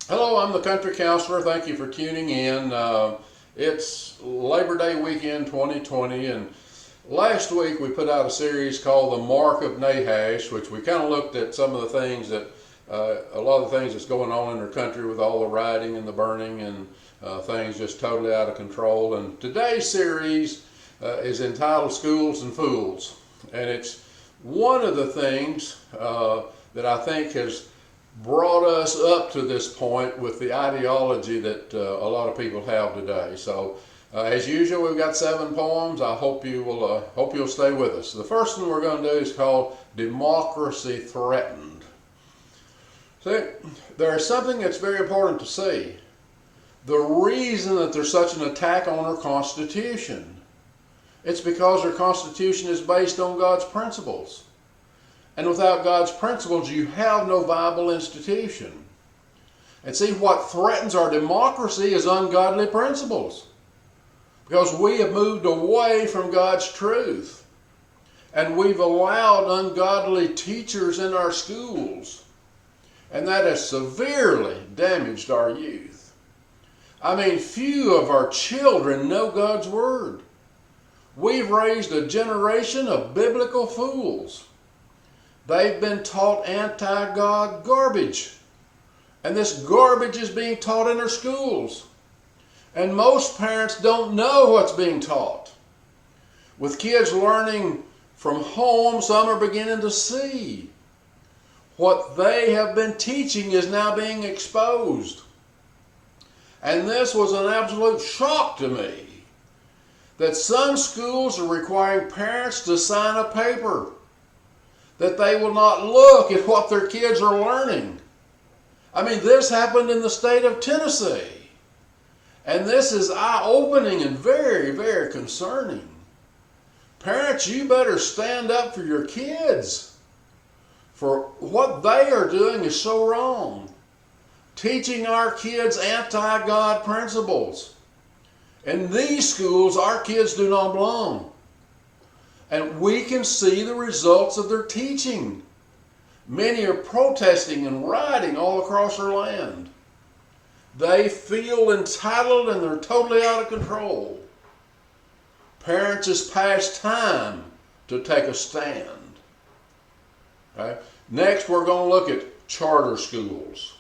Hello, I'm the country counselor. Thank you for tuning in. It's Labor Day weekend 2020, and last week we put out a series called The Mark of Nahash, which we kind of looked at some of the things that, a lot of the things that's going on in our country with all the rioting and the burning and things just totally out of control. And today's series is entitled Schools and Fools, and it's one of the things that I think has brought us up to this point with the ideology that a lot of people have today. So, as usual, we've got 7 poems. I hope you'll stay with us. The first one we're going to do is called "Democracy Threatened." See, there's something that's very important to see. The reason that there's such an attack on our Constitution, it's because our Constitution is based on God's principles. And without God's principles, you have no viable institution. And see, what threatens our democracy is ungodly principles. Because we have moved away from God's truth. And we've allowed ungodly teachers in our schools. And that has severely damaged our youth. I mean, few of our children know God's Word. We've raised a generation of biblical fools. They've been taught anti-God garbage. And this garbage is being taught in our schools. And most parents don't know what's being taught. With kids learning from home, some are beginning to see what they have been teaching is now being exposed. And this was an absolute shock to me, that some schools are requiring parents to sign a paper that they will not look at what their kids are learning. I mean, this happened in the state of Tennessee. And this is eye-opening and very, very concerning. Parents, you better stand up for your kids. For what they are doing is so wrong. Teaching our kids anti-God principles. In these schools, our kids do not belong. And we can see the results of their teaching. Many are protesting and rioting all across our land. They feel entitled and they're totally out of control. Parents, it's past time to take a stand. Okay? Next, we're going to look at charter schools.